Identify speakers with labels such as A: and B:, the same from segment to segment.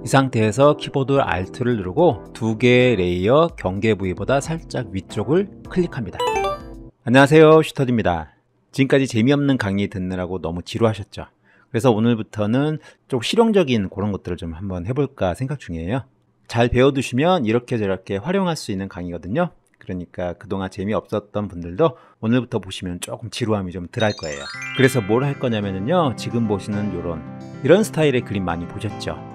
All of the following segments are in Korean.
A: 이 상태에서 키보드 Alt를 누르고 두 개의 레이어 경계 부위보다 살짝 위쪽을 클릭합니다. 안녕하세요, 슈터드입니다. 지금까지 재미없는 강의 듣느라고 너무 지루하셨죠? 그래서 오늘부터는 좀 실용적인 그런 것들을 좀 한번 해볼까 생각 중이에요. 잘 배워두시면 이렇게 저렇게 활용할 수 있는 강의거든요. 그러니까 그동안 재미없었던 분들도 오늘부터 보시면 조금 지루함이 좀 덜할 거예요. 그래서 뭘 할 거냐면요, 지금 보시는 이런 스타일의 그림 많이 보셨죠?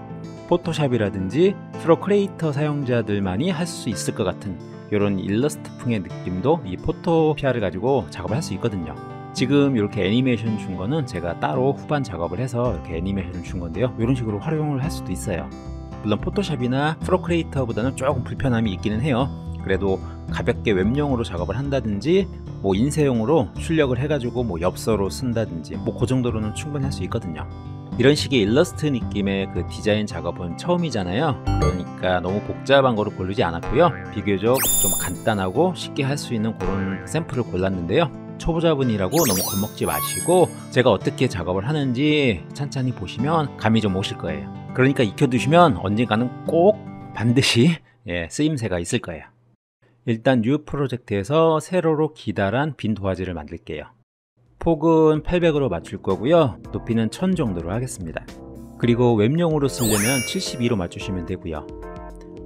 A: 포토샵이라든지 프로크리에이터 사용자들만이 할 수 있을 것 같은 이런 일러스트풍의 느낌도 이 포토샵을 가지고 작업을 할 수 있거든요. 지금 이렇게 애니메이션 준 거는 제가 따로 후반 작업을 해서 이렇게 애니메이션을 준 건데요, 이런 식으로 활용을 할 수도 있어요. 물론 포토샵이나 프로크리에이터보다는 조금 불편함이 있기는 해요. 그래도 가볍게 웹용으로 작업을 한다든지 뭐 인쇄용으로 출력을 해가지고 뭐 엽서로 쓴다든지 뭐 그 정도로는 충분히 할 수 있거든요. 이런 식의 일러스트 느낌의 그 디자인 작업은 처음이잖아요. 그러니까 너무 복잡한 거로 고르지 않았고요, 비교적 좀 간단하고 쉽게 할 수 있는 그런 샘플을 골랐는데요, 초보자분이라고 너무 겁먹지 마시고 제가 어떻게 작업을 하는지 찬찬히 보시면 감이 좀 오실 거예요. 그러니까 익혀두시면 언젠가는 꼭 반드시 쓰임새가 있을 거예요. 일단 뉴 프로젝트에서 세로로 기다란 빈 도화지를 만들게요. 폭은 800으로 맞출 거고요, 높이는 1000 정도로 하겠습니다. 그리고 웹용으로 쓰려면 72로 맞추시면 되고요,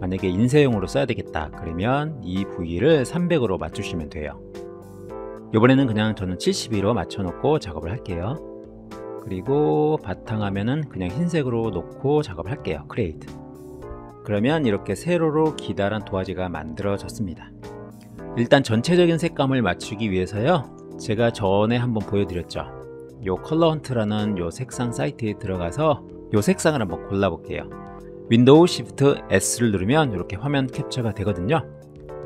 A: 만약에 인쇄용으로 써야 되겠다 그러면 이 부위를 300으로 맞추시면 돼요. 이번에는 그냥 저는 72로 맞춰 놓고 작업을 할게요. 그리고 바탕화면은 그냥 흰색으로 놓고 작업을 할게요. 크리에이트. 그러면 이렇게 세로로 기다란 도화지가 만들어졌습니다. 일단 전체적인 색감을 맞추기 위해서요, 제가 전에 한번 보여드렸죠, 요 컬러 헌트라는 요 색상 사이트에 들어가서 요 색상을 한번 골라 볼게요. 윈도우 Shift S를 누르면 이렇게 화면 캡처가 되거든요.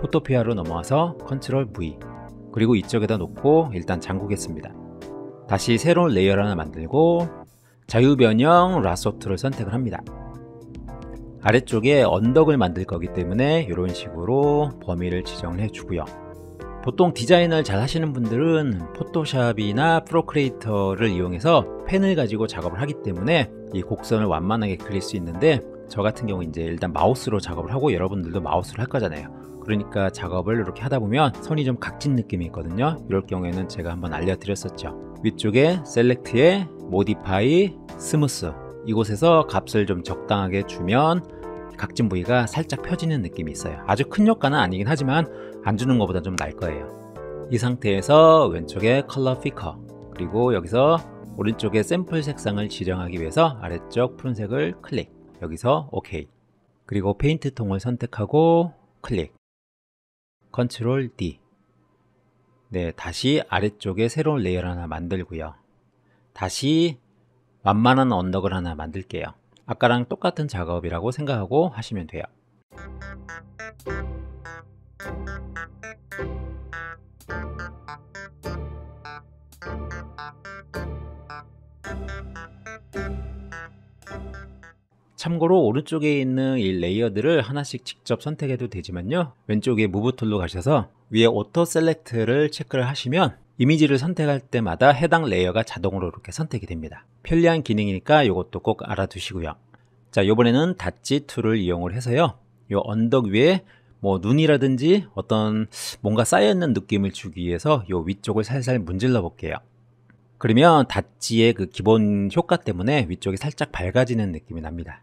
A: 포토피아로 넘어와서 컨트롤 V, 그리고 이쪽에다 놓고 일단 잠그겠습니다. 다시 새로운 레이어를 하나 만들고 자유변형 라소 툴을 선택을 합니다. 아래쪽에 언덕을 만들 거기 때문에 이런 식으로 범위를 지정을 해 주고요. 보통 디자인을 잘 하시는 분들은 포토샵이나 프로크리에이터를 이용해서 펜을 가지고 작업을 하기 때문에 이 곡선을 완만하게 그릴 수 있는데, 저 같은 경우 이제 일단 마우스로 작업을 하고 여러분들도 마우스로 할 거잖아요. 그러니까 작업을 이렇게 하다 보면 손이 좀 각진 느낌이 있거든요. 이럴 경우에는 제가 한번 알려드렸었죠. 위쪽에 셀렉트에 모디파이 스무스, 이곳에서 값을 좀 적당하게 주면 각진 부위가 살짝 펴지는 느낌이 있어요. 아주 큰 효과는 아니긴 하지만 안 주는 것보다 좀 나을 거예요. 이 상태에서 왼쪽에 컬러 피커, 그리고 여기서 오른쪽에 샘플 색상을 지정하기 위해서 아래쪽 푸른색을 클릭, 여기서 OK, 그리고 페인트 통을 선택하고 클릭, 컨트롤 D. 다시 아래쪽에 새로운 레이어를 하나 만들고요, 다시 완만한 언덕을 하나 만들게요. 아까랑 똑같은 작업이라고 생각하고 하시면 돼요. 참고로 오른쪽에 있는 이 레이어들을 하나씩 직접 선택해도 되지만요, 왼쪽에 무브 툴로 가셔서 위에 오토 셀렉트를 체크를 하시면 이미지를 선택할 때마다 해당 레이어가 자동으로 이렇게 선택이 됩니다. 편리한 기능이니까 이것도 꼭 알아두시고요. 자, 이번에는 닷지 툴을 이용을 해서요, 이 언덕 위에 뭐 눈이라든지 어떤 뭔가 쌓여있는 느낌을 주기 위해서 이 위쪽을 살살 문질러 볼게요. 그러면 닷지의 그 기본 효과 때문에 위쪽이 살짝 밝아지는 느낌이 납니다.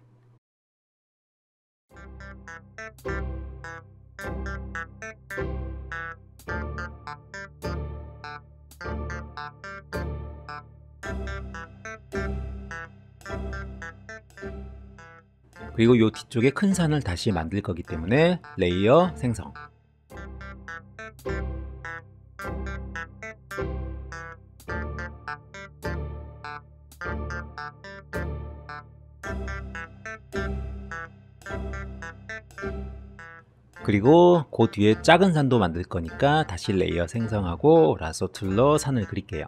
A: 그리고 이 뒤쪽에 큰 산을 다시 만들 거기 때문에 레이어 생성, 그리고 그 뒤에 작은 산도 만들 거니까 다시 레이어 생성하고 라소 툴로 산을 그릴게요.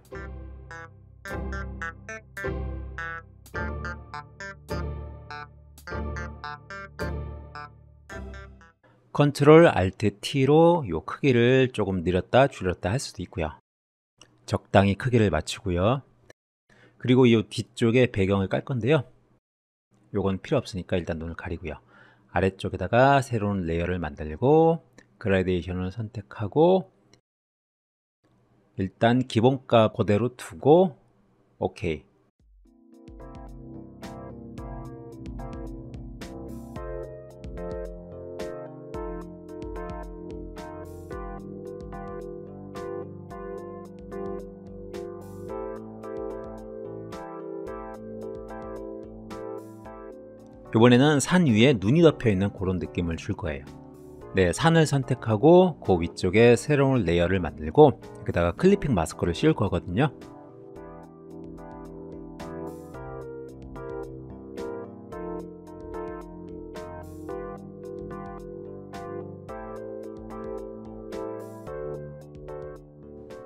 A: 컨트롤 알트 T로 이 크기를 조금 늘렸다 줄였다 할 수도 있고요. 적당히 크기를 맞추고요. 그리고 이 뒤쪽에 배경을 깔 건데요, 요건 필요 없으니까 일단 눈을 가리고요. 아래쪽에다가 새로운 레이어를 만들고 그라데이션을 선택하고 일단 기본값 그대로 두고 오케이. 이번에는 산 위에 눈이 덮여 있는 그런 느낌을 줄 거예요. 네, 산을 선택하고 그 위쪽에 새로운 레이어를 만들고 여기다가 클리핑 마스크를 씌울 거거든요.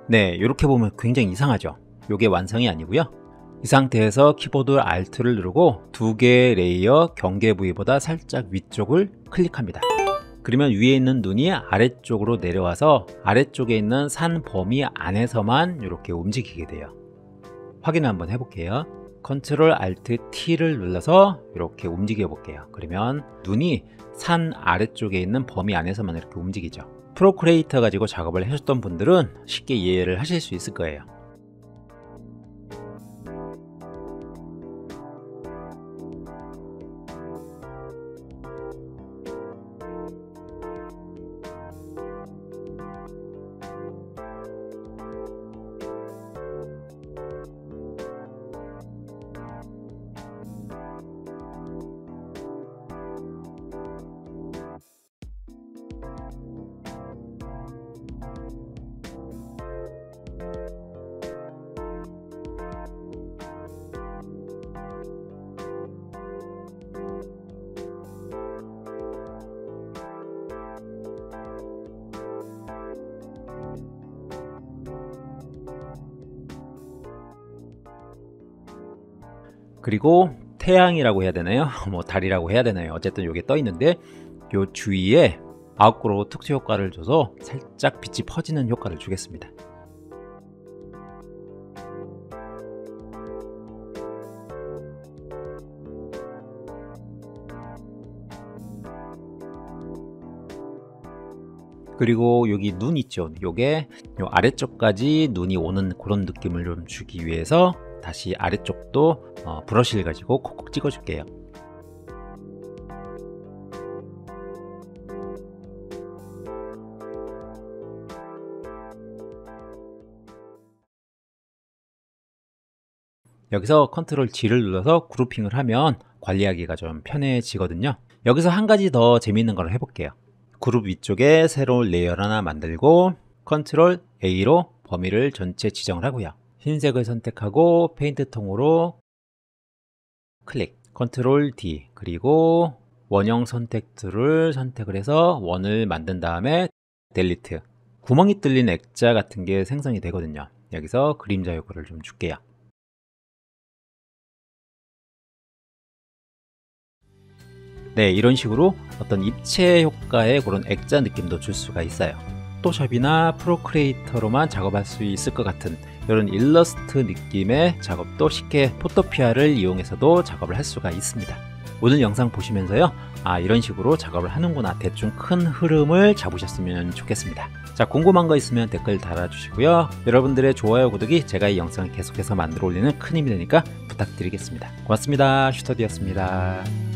A: 네, 이렇게 보면 굉장히 이상하죠. 이게 완성이 아니고요. 이 상태에서 키보드 Alt를 누르고 두 개의 레이어 경계 부위보다 살짝 위쪽을 클릭합니다. 그러면 위에 있는 눈이 아래쪽으로 내려와서 아래쪽에 있는 산 범위 안에서만 이렇게 움직이게 돼요. 확인을 한번 해볼게요. Ctrl Alt T를 눌러서 이렇게 움직여 볼게요. 그러면 눈이 산 아래쪽에 있는 범위 안에서만 이렇게 움직이죠. 프로크리에이터 가지고 작업을 하셨던 분들은 쉽게 이해를 하실 수 있을 거예요. 그리고 태양이라고 해야 되나요? 뭐 달이라고 해야 되나요? 어쨌든 이게 떠 있는데 요 주위에 아웃그로우 특수 효과를 줘서 살짝 빛이 퍼지는 효과를 주겠습니다. 그리고 여기 눈 있죠? 요게 요 아래쪽까지 눈이 오는 그런 느낌을 좀 주기 위해서 다시 아래쪽도 브러쉬를 가지고 콕콕 찍어 줄게요. 여기서 컨트롤 G를 눌러서 그룹핑을 하면 관리하기가 좀 편해지거든요. 여기서 한 가지 더 재미있는 걸 해볼게요. 그룹 위쪽에 새로운 레이어를 하나 만들고 컨트롤 A로 범위를 전체 지정을 하고요. 흰색을 선택하고 페인트 통으로 클릭, 컨트롤 D, 그리고 원형 선택 툴을 선택을 해서 원을 만든 다음에 델리트. 구멍이 뚫린 액자 같은 게 생성이 되거든요. 여기서 그림자 효과를 좀 줄게요. 네, 이런 식으로 어떤 입체 효과의 그런 액자 느낌도 줄 수가 있어요. 포토샵이나 프로크리에이터로만 작업할 수 있을 것 같은 이런 일러스트 느낌의 작업도 쉽게 포토피아를 이용해서도 작업을 할 수가 있습니다. 오늘 영상 보시면서요, 이런 식으로 작업을 하는구나, 대충 큰 흐름을 잡으셨으면 좋겠습니다. 자, 궁금한 거 있으면 댓글 달아주시고요. 여러분들의 좋아요, 구독이 제가 이 영상을 계속해서 만들어 올리는 큰 힘이 되니까 부탁드리겠습니다. 고맙습니다. 슈터디였습니다.